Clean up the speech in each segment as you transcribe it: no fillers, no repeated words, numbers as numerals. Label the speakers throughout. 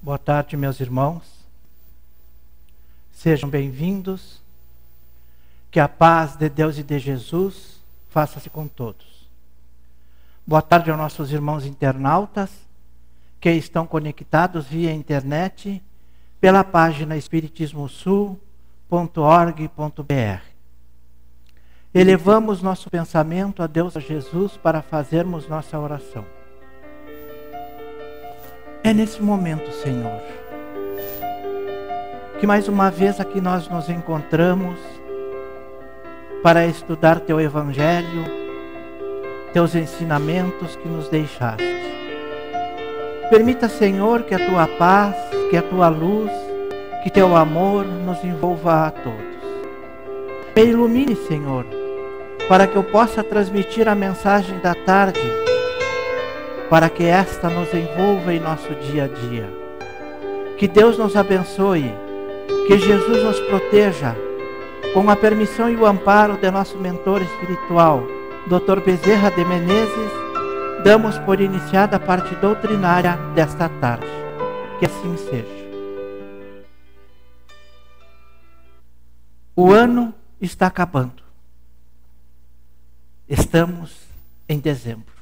Speaker 1: Boa tarde, meus irmãos. Sejam bem-vindos. Que a paz de Deus e de Jesus faça-se com todos. Boa tarde aos nossos irmãos internautas que estão conectados via internet pela página espiritismosul.org.br. Elevamos nosso pensamento a Deus, a Jesus, para fazermos nossa oração. É nesse momento, Senhor, que mais uma vez aqui nós nos encontramos para estudar Teu Evangelho, Teus ensinamentos que nos deixaste. Permita, Senhor, que a Tua paz, que a Tua luz, que Teu amor nos envolva a todos. Me ilumine, Senhor, para que eu possa transmitir a mensagem da tarde, para que esta nos envolva em nosso dia a dia. Que Deus nos abençoe, que Jesus nos proteja, com a permissão e o amparo de nosso mentor espiritual, Dr. Bezerra de Menezes, damos por iniciada a parte doutrinária desta tarde. Que assim seja. O ano está acabando. Estamos em dezembro.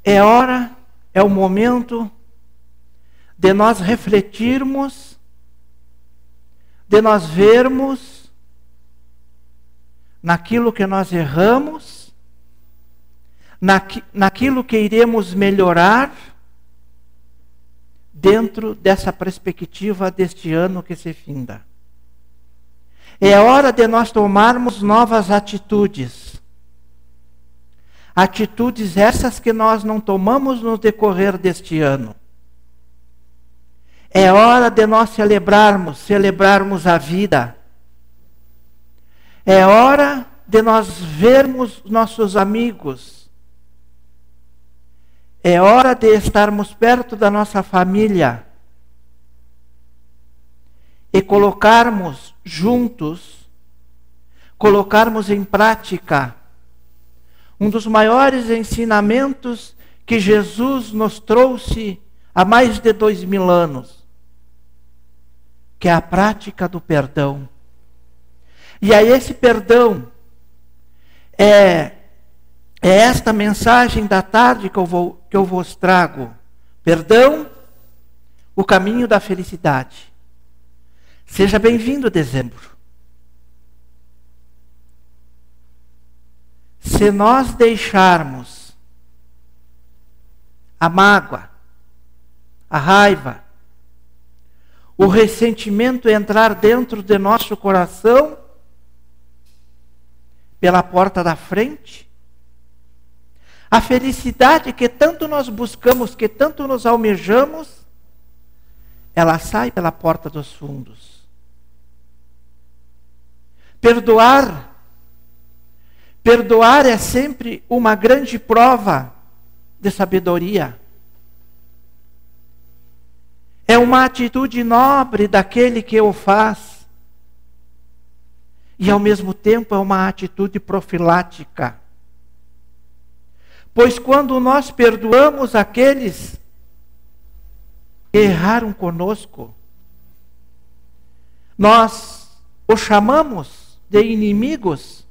Speaker 1: É o momento de nós refletirmos, de nós vermos naquilo que nós erramos, naquilo que iremos melhorar dentro dessa perspectiva deste ano que se finda. É hora de nós tomarmos novas atitudes. Atitudes essas que nós não tomamos no decorrer deste ano. É hora de nós celebrarmos a vida. É hora de nós vermos nossos amigos. É hora de estarmos perto da nossa família. E colocarmos juntos, colocarmos em prática um dos maiores ensinamentos que Jesus nos trouxe há mais de 2000 anos, que é a prática do perdão. E a esse perdão é esta mensagem da tarde que eu vos trago. Perdão, o caminho da felicidade. Seja bem-vindo, dezembro. Se nós deixarmos a mágoa, a raiva, o ressentimento entrar dentro de nosso coração, pela porta da frente, a felicidade que tanto nós buscamos, que tanto nos almejamos, ela sai pela porta dos fundos. Perdoar é sempre uma grande prova de sabedoria. É uma atitude nobre daquele que o faz. E ao mesmo tempo é uma atitude profilática. Pois quando nós perdoamos aqueles que erraram conosco, nós os chamamos de inimigos.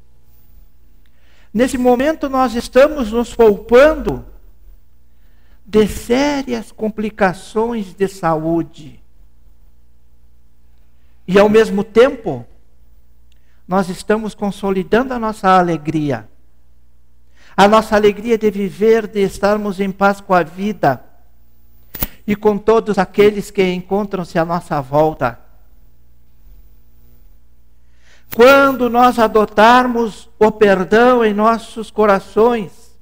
Speaker 1: Nesse momento nós estamos nos poupando de sérias complicações de saúde. E ao mesmo tempo, nós estamos consolidando a nossa alegria. A nossa alegria de viver, de estarmos em paz com a vida e com todos aqueles que encontram-se à nossa volta. Quando nós adotarmos o perdão em nossos corações,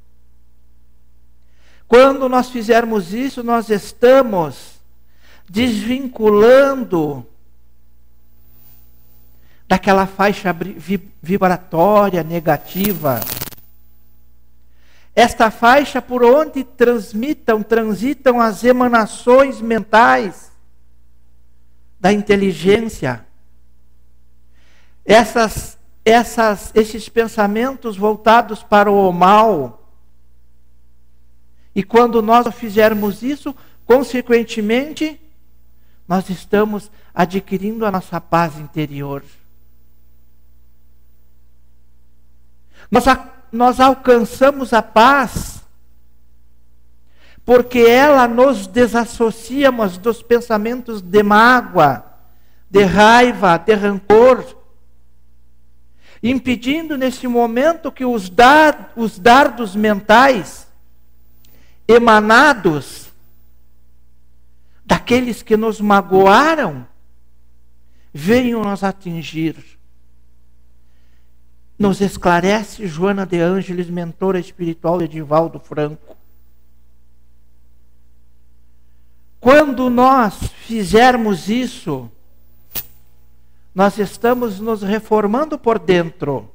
Speaker 1: quando nós fizermos isso, nós estamos desvinculando daquela faixa vibratória negativa. Esta faixa por onde transitam as emanações mentais da inteligência. Esses pensamentos voltados para o mal. E quando nós fizermos isso, Consequentemente, nós estamos adquirindo a nossa paz interior. Nós alcançamos a paz porque ela nos desassocia dos pensamentos de mágoa, de raiva, de rancor, impedindo nesse momento que os dardos mentais emanados daqueles que nos magoaram venham nos atingir. Nos esclarece Joana de Ângeles, mentora espiritual de Edivaldo Franco. Quando nós fizermos isso, nós estamos nos reformando por dentro.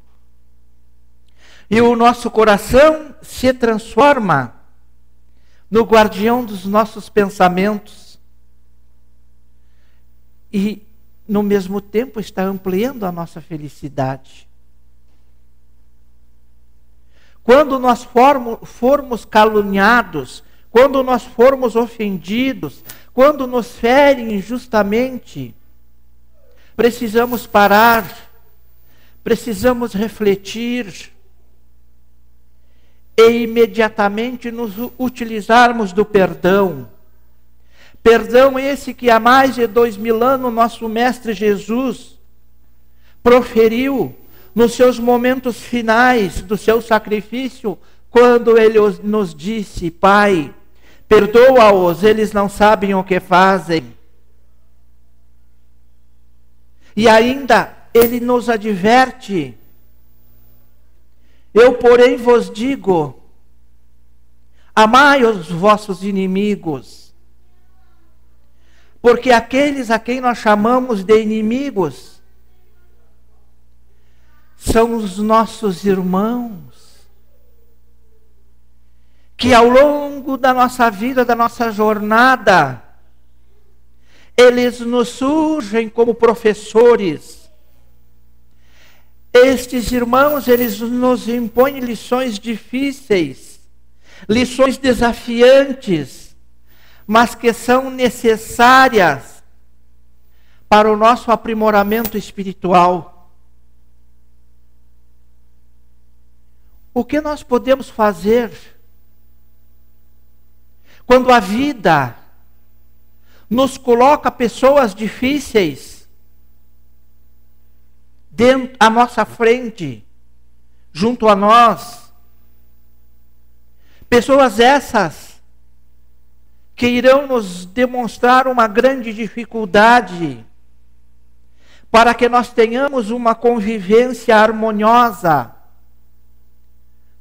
Speaker 1: E o nosso coração se transforma no guardião dos nossos pensamentos. E, no mesmo tempo, está ampliando a nossa felicidade. Quando nós formos caluniados, quando nós formos ofendidos, quando nos ferem injustamente, precisamos parar, precisamos refletir e imediatamente nos utilizarmos do perdão. Perdão esse que há mais de 2000 anos nosso Mestre Jesus proferiu nos seus momentos finais do seu sacrifício, quando ele nos disse: Pai, perdoa-os, eles não sabem o que fazem. E ainda ele nos adverte: eu, porém, vos digo, amai os vossos inimigos, porque aqueles a quem nós chamamos de inimigos são os nossos irmãos, que ao longo da nossa vida, da nossa jornada, eles nos surgem como professores. Estes irmãos, eles nos impõem lições difíceis, lições desafiantes, mas que são necessárias para o nosso aprimoramento espiritual. O que nós podemos fazer quando a vida nos coloca pessoas difíceis à nossa frente, junto a nós? Pessoas essas que irão nos demonstrar uma grande dificuldade para que nós tenhamos uma convivência harmoniosa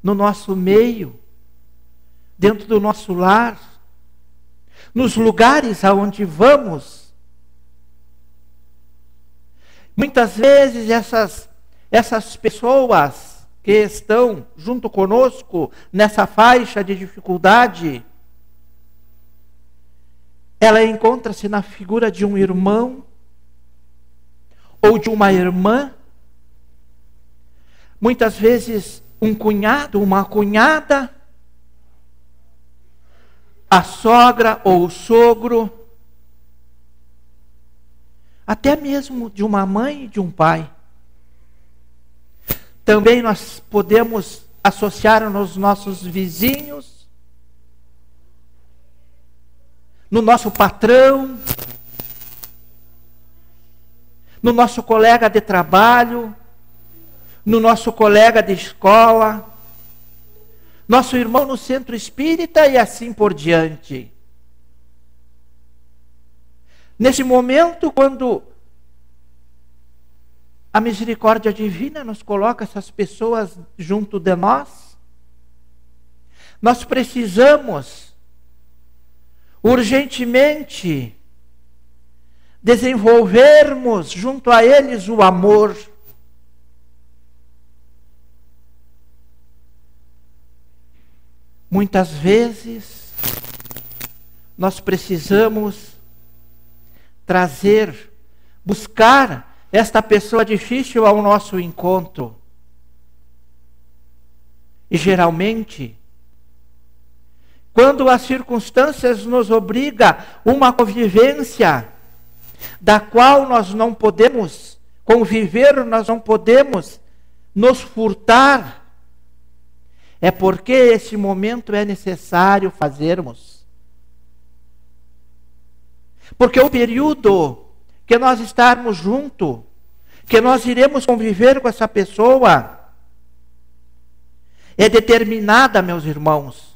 Speaker 1: no nosso meio, dentro do nosso lar, nos lugares aonde vamos. Muitas vezes essas pessoas que estão junto conosco nessa faixa de dificuldade, ela encontra-se na figura de um irmão ou de uma irmã, muitas vezes um cunhado, uma cunhada, a sogra ou o sogro, até mesmo de uma mãe e de um pai. Também nós podemos associar nos nossos vizinhos, no nosso patrão, no nosso colega de trabalho, no nosso colega de escola, nosso irmão no centro espírita e assim por diante. Nesse momento, quando a misericórdia divina nos coloca essas pessoas junto de nós, nós precisamos urgentemente desenvolvermos junto a eles o amor. Muitas vezes, nós precisamos buscar esta pessoa difícil ao nosso encontro. E geralmente, quando as circunstâncias nos obrigam uma convivência da qual nós não podemos conviver, nós não podemos nos furtar, é porque esse momento é necessário fazermos. Porque o período que nós estarmos juntos, que nós iremos conviver com essa pessoa, é determinada, meus irmãos,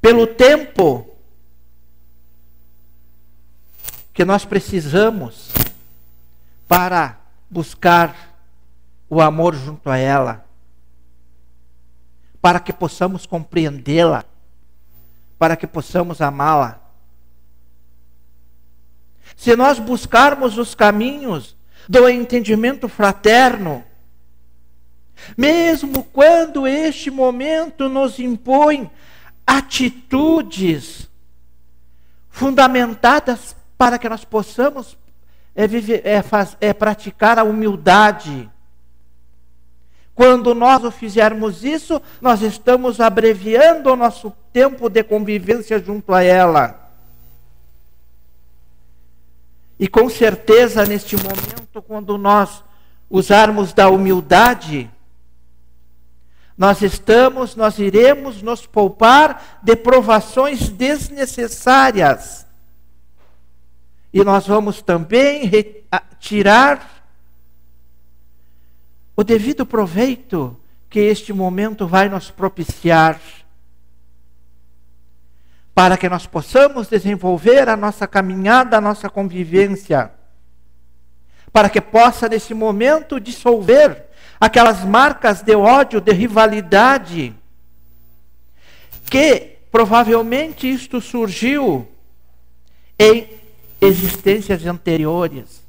Speaker 1: pelo tempo que nós precisamos para buscar o amor junto a ela, para que possamos compreendê-la, para que possamos amá-la. Se nós buscarmos os caminhos do entendimento fraterno, mesmo quando este momento nos impõe atitudes fundamentadas para que nós possamos praticar a humildade. Quando nós o fizermos isso, nós estamos abreviando o nosso tempo de convivência junto a ela. E com certeza, neste momento, quando nós usarmos da humildade, nós iremos nos poupar de provações desnecessárias. E nós vamos também tirar o devido proveito que este momento vai nos propiciar, para que nós possamos desenvolver a nossa caminhada, a nossa convivência, para que possa nesse momento dissolver aquelas marcas de ódio, de rivalidade, que provavelmente isto surgiu em existências anteriores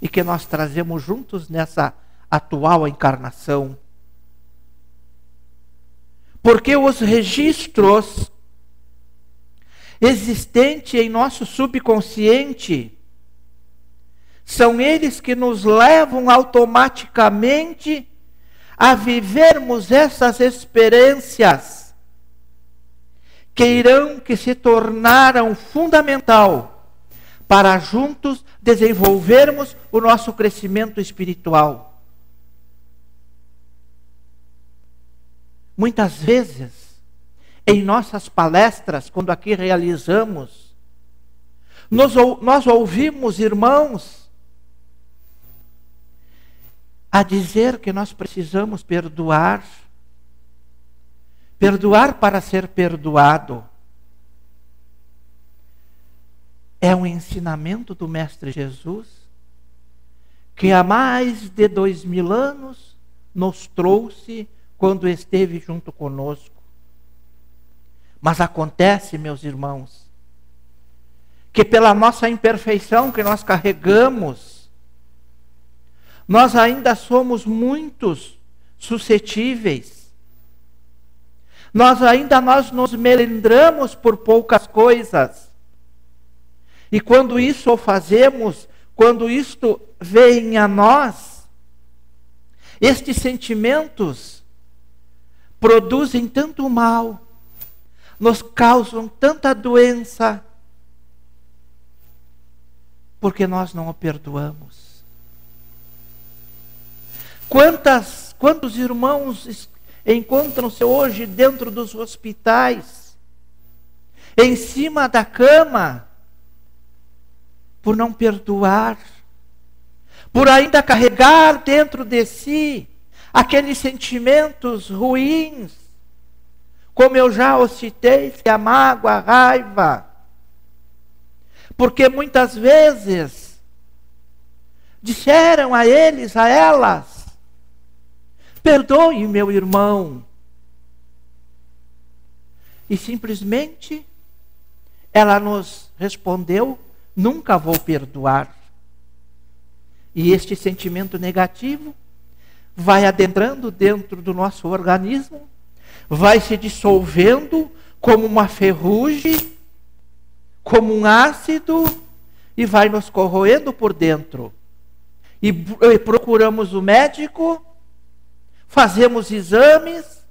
Speaker 1: e que nós trazemos juntos nessa atual encarnação. Porque os registros existentes em nosso subconsciente são eles que nos levam automaticamente a vivermos essas experiências que se tornaram fundamental para juntos desenvolvermos o nosso crescimento espiritual. Muitas vezes, em nossas palestras, quando aqui realizamos, nós ouvimos irmãos a dizer que nós precisamos perdoar para ser perdoado. É um ensinamento do Mestre Jesus, que há mais de 2000 anos nos trouxe quando esteve junto conosco. Mas acontece, meus irmãos, que pela nossa imperfeição que nós carregamos, nós ainda somos muitos suscetíveis. Nós nos melindramos por poucas coisas. E quando isso o fazemos, quando isto vem a nós, estes sentimentos produzem tanto mal, nos causam tanta doença, porque nós não o perdoamos. Quantos irmãos encontram-se hoje dentro dos hospitais, em cima da cama, por não perdoar, por ainda carregar dentro de si aqueles sentimentos ruins, como eu já os citei, que é a mágoa, a raiva. Porque muitas vezes disseram a eles, a elas, perdoe meu irmão. E simplesmente ela nos respondeu, nunca vou perdoar. E este sentimento negativo vai adentrando dentro do nosso organismo, vai se dissolvendo como uma ferrugem, como um ácido, e vai nos corroendo por dentro. E procuramos o médico, fazemos exames,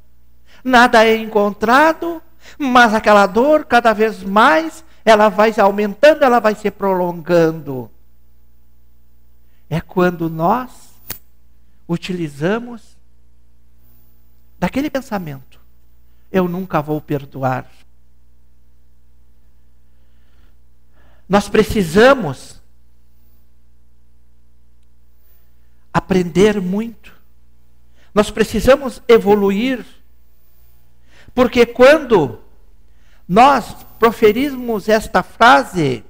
Speaker 1: nada é encontrado, Mas aquela dor, cada vez mais, ela vai aumentando, ela vai se prolongando. É quando nós utilizamos daquele pensamento: eu nunca vou perdoar. Nós precisamos aprender muito. Nós precisamos evoluir. Porque quando nós proferirmos esta frase,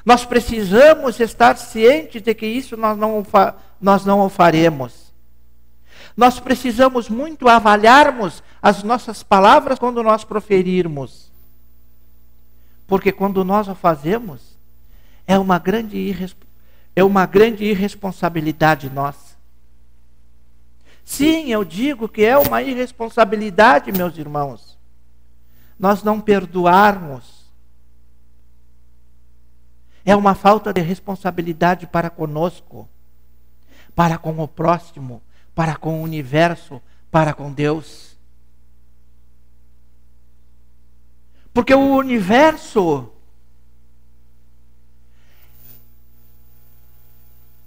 Speaker 1: nós precisamos estar cientes de que isso nós não o faremos. Nós precisamos muito avaliarmos as nossas palavras quando nós proferirmos. Porque quando nós o fazemos, é uma grande irresponsabilidade nossa. Sim, eu digo que é uma irresponsabilidade, meus irmãos. Nós não perdoarmos. É uma falta de responsabilidade para conosco, para com o próximo, para com o universo, para com Deus. Porque o universo,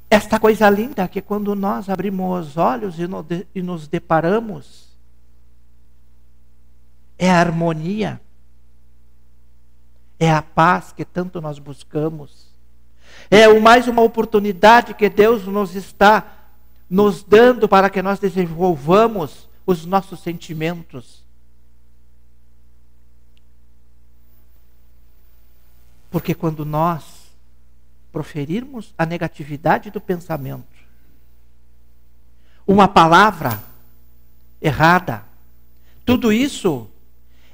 Speaker 1: esta coisa linda que quando nós abrimos os olhos e nos deparamos, é a harmonia, é a paz que tanto nós buscamos. É mais uma oportunidade que Deus nos está nos dando para que nós desenvolvamos os nossos sentimentos. Porque quando nós proferirmos a negatividade do pensamento, uma palavra errada, tudo isso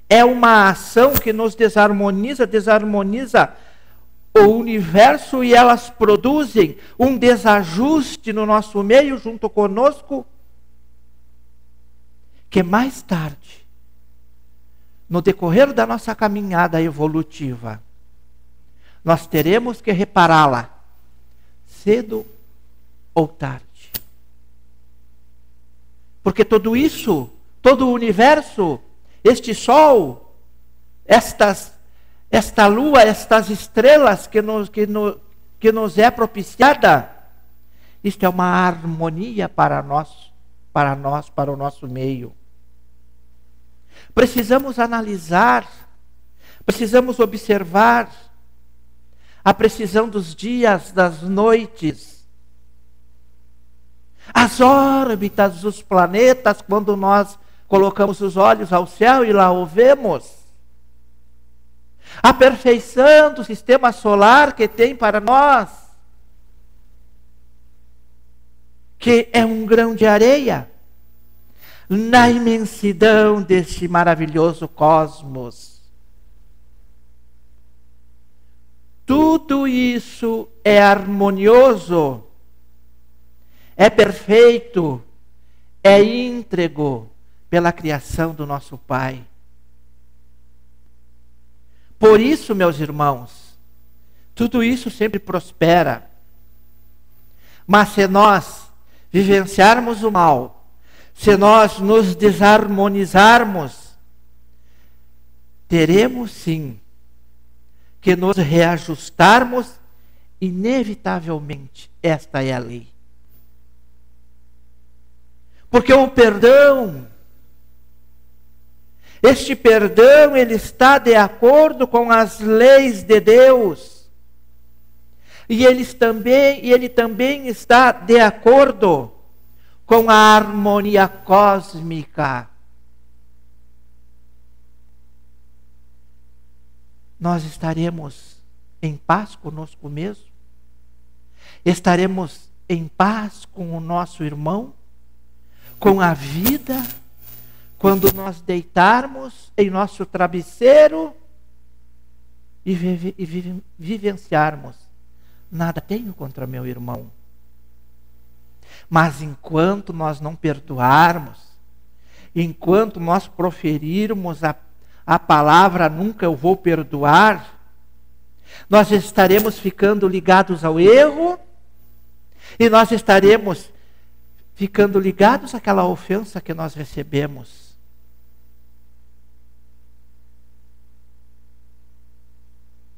Speaker 1: é uma ação que nos desarmoniza o universo, e elas produzem um desajuste no nosso meio junto conosco, que mais tarde, no decorrer da nossa caminhada evolutiva, nós teremos que repará-la, cedo ou tarde. Porque tudo isso, todo o universo, este sol, esta lua, estas estrelas que nos é propiciada, isto é uma harmonia para o nosso meio. Precisamos analisar, precisamos observar a precisão dos dias, das noites, as órbitas dos planetas, quando nós colocamos os olhos ao céu e lá o vemos. A perfeição do sistema solar que tem para nós, que é um grão de areia na imensidão deste maravilhoso cosmos. Tudo isso é harmonioso, é perfeito, é íntegro pela criação do nosso Pai. Por isso, meus irmãos, tudo isso sempre prospera. Mas se nós vivenciarmos o mal, se nós nos desarmonizarmos, teremos sim que nos reajustarmos, inevitavelmente. Esta é a lei. Porque o perdão, este perdão, ele está de acordo com as leis de Deus. E ele também está de acordo com a harmonia cósmica. Nós estaremos em paz conosco mesmo? Estaremos em paz com o nosso irmão? Com a vida? Quando nós deitarmos em nosso travesseiro e vivenciarmos: nada tenho contra meu irmão. Mas enquanto nós não perdoarmos, enquanto nós proferirmos a palavra nunca eu vou perdoar, nós estaremos ficando ligados ao erro, e nós estaremos ficando ligados àquela ofensa que nós recebemos.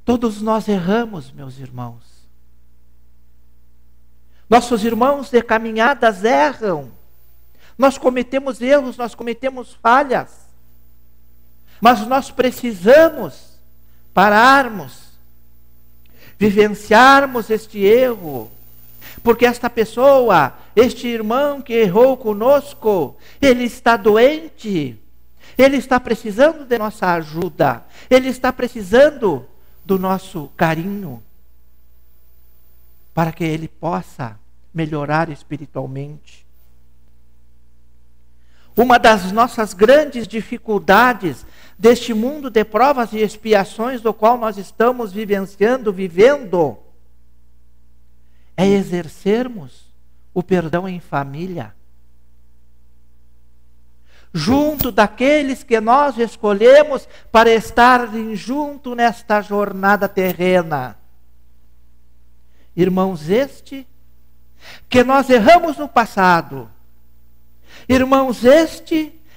Speaker 1: Todos nós erramos, meus irmãos. Nossos irmãos de caminhadas erram. Nós cometemos erros, nós cometemos falhas. Mas nós precisamos pararmos, vivenciarmos este erro. Porque esta pessoa, este irmão que errou conosco, ele está doente. Ele está precisando de nossa ajuda. Ele está precisando do nosso carinho. Para que ele possa melhorar espiritualmente. Uma das nossas grandes dificuldades deste mundo de provas e expiações do qual nós estamos vivendo, é exercermos o perdão em família. Junto daqueles que nós escolhemos para estarem junto nesta jornada terrena. Irmãos, que nós erramos no passado. Irmãos,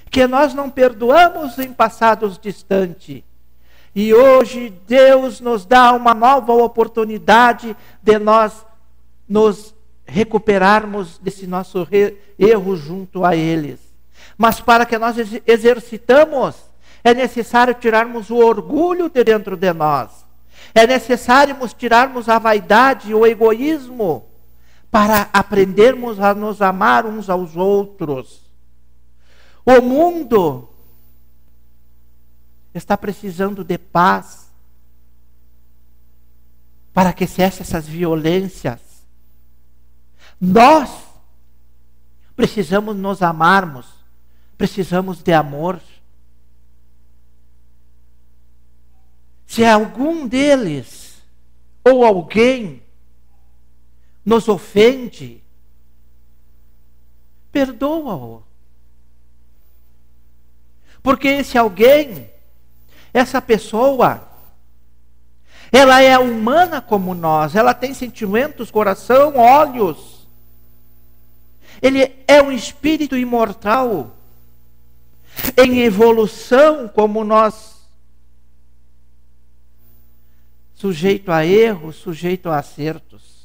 Speaker 1: que nós não perdoamos em passados distantes. E hoje Deus nos dá uma nova oportunidade de nós nos recuperarmos desse nosso erro junto a eles. Mas para que nós exercitamos, é necessário tirarmos o orgulho de dentro de nós. É necessário tirarmos a vaidade e o egoísmo para aprendermos a nos amar uns aos outros. O mundo está precisando de paz para que cesse essas violências. Nós precisamos nos amarmos, precisamos de amor. Se algum deles ou alguém nos ofende, perdoa-o. Porque esse alguém, essa pessoa, ela é humana como nós, ela tem sentimentos, coração, olhos. Ele é um espírito imortal, em evolução como nós, sujeito a erros, sujeito a acertos.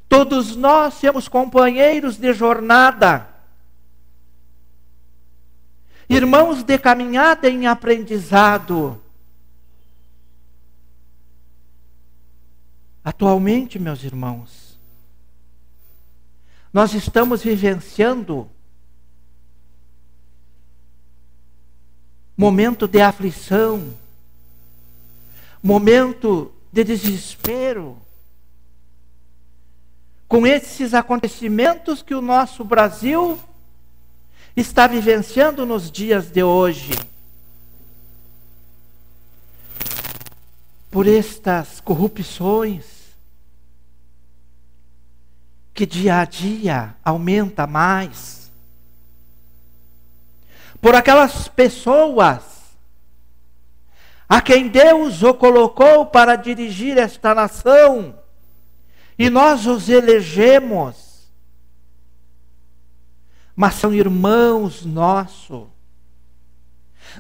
Speaker 1: Todos nós temos companheiros de jornada, irmãos de caminhada em aprendizado. Atualmente, meus irmãos, nós estamos vivenciando momento de aflição, momento de desespero, com esses acontecimentos que o nosso Brasil está vivenciando nos dias de hoje. Por estas corrupções que dia a dia aumenta mais. Por aquelas pessoas a quem Deus o colocou para dirigir esta nação, e nós os elegemos, mas são irmãos nossos.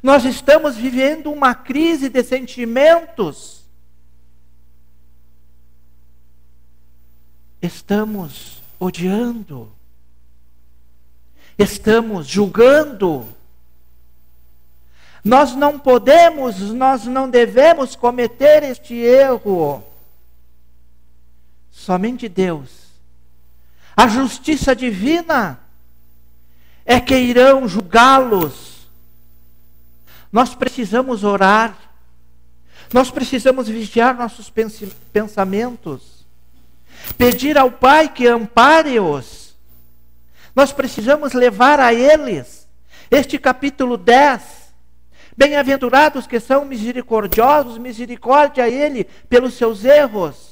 Speaker 1: Nós estamos vivendo uma crise de sentimentos. Estamos odiando. Estamos julgando. Nós não podemos, nós não devemos cometer este erro. Somente Deus, a justiça divina, é que irão julgá-los. Nós precisamos orar, nós precisamos vigiar nossos pensamentos, pedir ao Pai que ampare-os. Nós precisamos levar a eles este capítulo 10. Bem-aventurados que são misericordiosos, misericórdia a Ele pelos seus erros,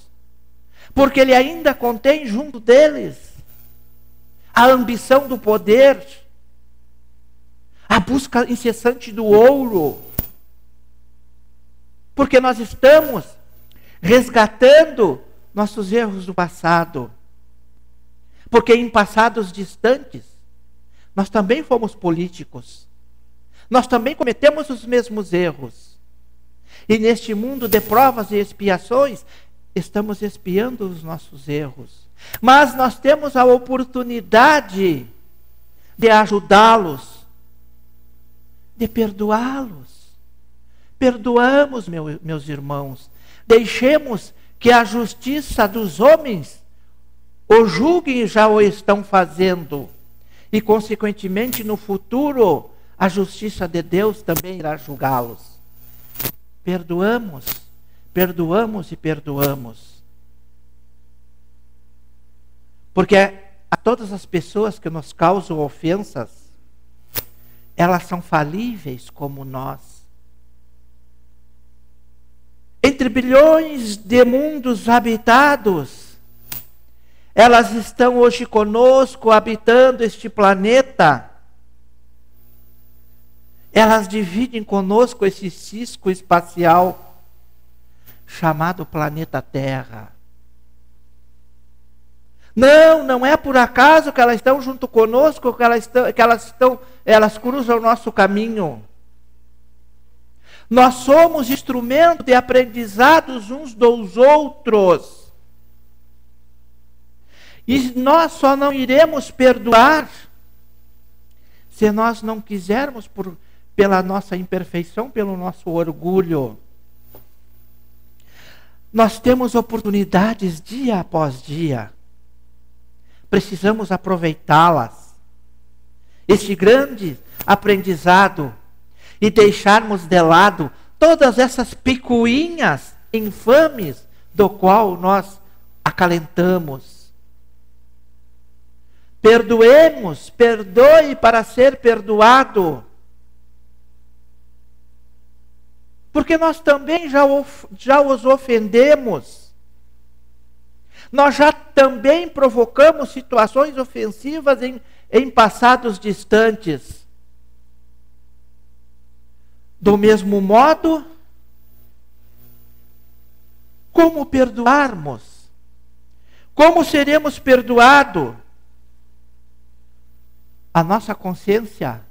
Speaker 1: porque Ele ainda contém junto deles a ambição do poder, a busca incessante do ouro, porque nós estamos resgatando nossos erros do passado, porque em passados distantes nós também fomos políticos, nós também cometemos os mesmos erros. E neste mundo de provas e expiações, estamos expiando os nossos erros. Mas nós temos a oportunidade de ajudá-los, de perdoá-los. Perdoamos, meus irmãos. Deixemos que a justiça dos homens o julguem e já o estão fazendo. E, consequentemente, no futuro, a justiça de Deus também irá julgá-los. Perdoamos, perdoamos e perdoamos. Porque a todas as pessoas que nos causam ofensas, elas são falíveis como nós. Entre bilhões de mundos habitados, elas estão hoje conosco, habitando este planeta. Elas dividem conosco esse cisco espacial chamado planeta Terra. Não é por acaso que elas estão junto conosco, que elas cruzam o nosso caminho. Nós somos instrumento de aprendizados uns dos outros. E nós só não iremos perdoar se nós não quisermos pela nossa imperfeição, pelo nosso orgulho. Nós temos oportunidades dia após dia. Precisamos aproveitá-las. Este grande aprendizado. E deixarmos de lado todas essas picuinhas infames do qual nós acalentamos. Perdoemos, perdoe para ser perdoado. Porque nós também já os ofendemos. Nós já também provocamos situações ofensivas em passados distantes. Do mesmo modo, como perdoarmos? Como seremos perdoados? A nossa consciência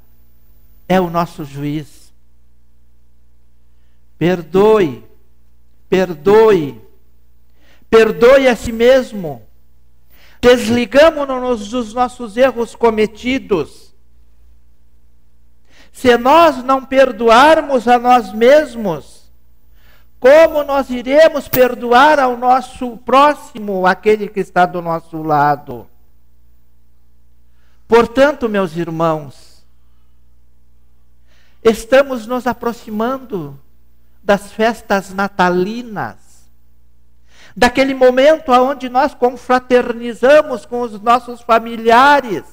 Speaker 1: é o nosso juiz. Perdoe, perdoe, perdoe a si mesmo. Desligamo-nos dos nossos erros cometidos. Se nós não perdoarmos a nós mesmos, como nós iremos perdoar ao nosso próximo, aquele que está do nosso lado? Portanto, meus irmãos, estamos nos aproximando das festas natalinas, daquele momento onde nós confraternizamos com os nossos familiares,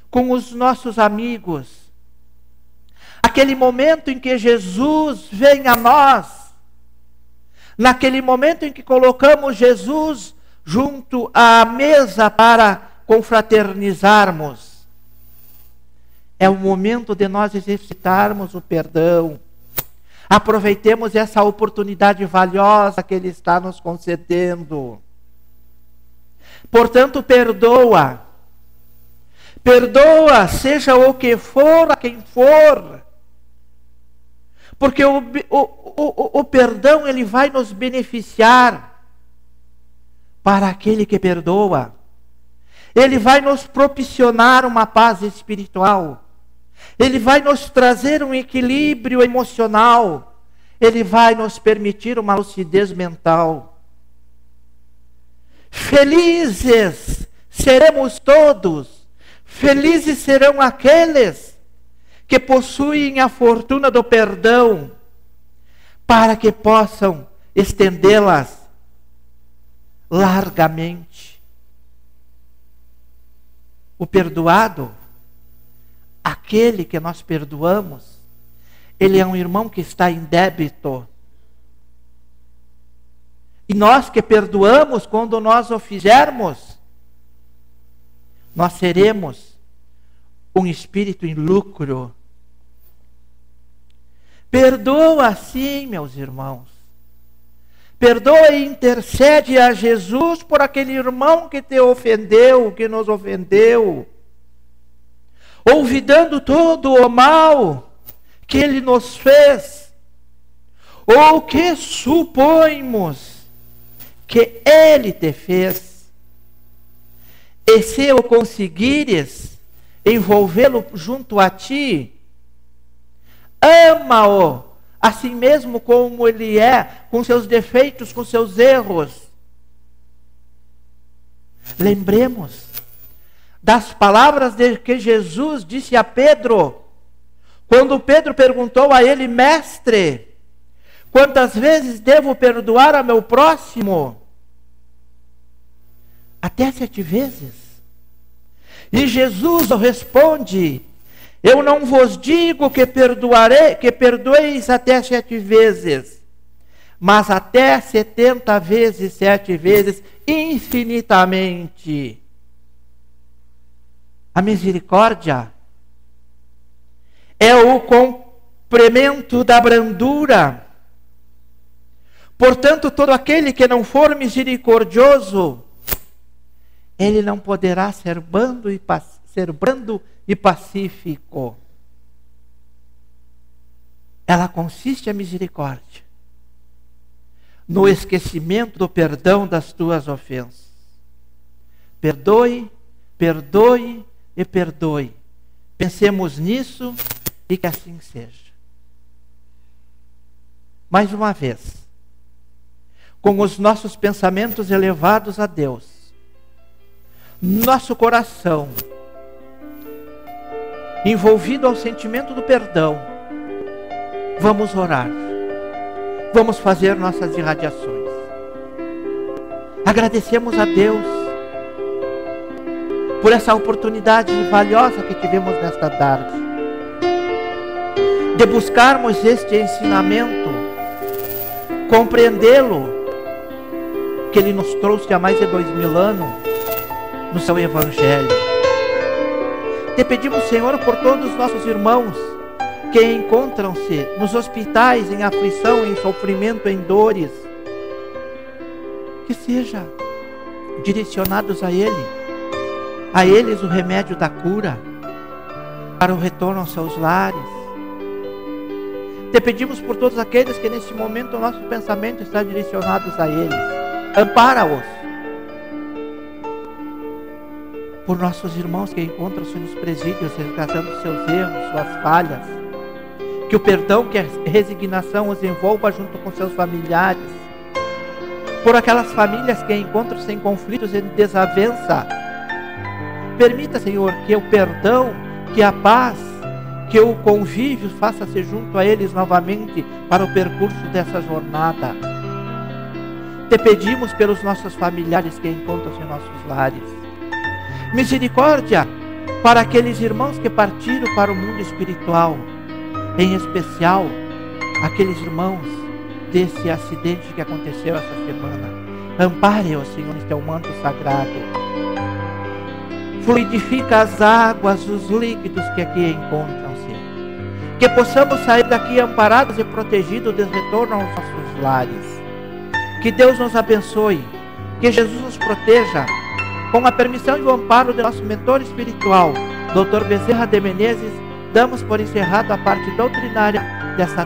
Speaker 1: com os nossos amigos. Aquele momento em que Jesus vem a nós, naquele momento em que colocamos Jesus junto à mesa para confraternizarmos, é o momento de nós exercitarmos o perdão. Aproveitemos essa oportunidade valiosa que Ele está nos concedendo. Portanto, perdoa. Perdoa, seja o que for, a quem for. Porque o perdão, ele vai nos beneficiar para aquele que perdoa. Ele vai nos propiciar uma paz espiritual. Ele vai nos trazer um equilíbrio emocional. Ele vai nos permitir uma lucidez mental. Felizes seremos todos. Felizes serão aqueles que possuem a fortuna do perdão, para que possam estendê-las largamente. O perdoado, aquele que nós perdoamos, ele é um irmão que está em débito. E nós que perdoamos, quando nós o fizermos, nós seremos um espírito em lucro. Perdoa sim, meus irmãos. Perdoa e intercede a Jesus por aquele irmão que te ofendeu, que nos ofendeu, olvidando todo o mal que ele nos fez, ou que supõemos que Ele te fez. E se o conseguires envolvê-lo junto a ti, ama-o, assim mesmo como Ele é, com seus defeitos, com seus erros. Lembremos das palavras que Jesus disse a Pedro, quando Pedro perguntou a ele: mestre, quantas vezes devo perdoar a meu próximo? Até 7 vezes. E Jesus responde: eu não vos digo que perdoeis até 7 vezes, mas até 70 vezes 7 vezes, infinitamente. A misericórdia é o complemento da brandura. Portanto, todo aquele que não for misericordioso, ele não poderá ser brando e pacífico. Ela consiste, a misericórdia, no esquecimento do perdão das tuas ofensas. Perdoe, perdoe e perdoe. Pensemos nisso e que assim seja. Mais uma vez, com os nossos pensamentos elevados a Deus, nosso coração envolvido ao sentimento do perdão, vamos orar, vamos fazer nossas irradiações. Agradecemos a Deus por essa oportunidade valiosa que tivemos nesta tarde, de buscarmos este ensinamento, compreendê-lo, que Ele nos trouxe há mais de 2000 anos no seu Evangelho. Te pedimos, Senhor, por todos os nossos irmãos que encontram-se nos hospitais, em aflição, em sofrimento, em dores, que sejam direcionados a eles o remédio da cura, para o retorno aos seus lares. Te pedimos por todos aqueles que neste momento o nosso pensamento está direcionado a eles. Ampara-os. Por nossos irmãos que encontram-se nos presídios, resgatando seus erros, suas falhas. Que o perdão, que a resignação os envolva junto com seus familiares. Por aquelas famílias que encontram-se em conflitos e desavença. Permita, Senhor, que o perdão, que a paz, que o convívio faça-se junto a eles novamente para o percurso dessa jornada. Te pedimos pelos nossos familiares que encontram-se em nossos lares. Misericórdia para aqueles irmãos que partiram para o mundo espiritual, em especial aqueles irmãos desse acidente que aconteceu essa semana. Ampare-os, Senhor, em teu manto sagrado. Fluidifica as águas, os líquidos que aqui encontram-se. Que possamos sair daqui amparados e protegidos de retorno aos nossos lares. Que Deus nos abençoe. Que Jesus nos proteja. Com a permissão e o amparo do nosso mentor espiritual, Dr. Bezerra de Menezes, damos por encerrado a parte doutrinária desta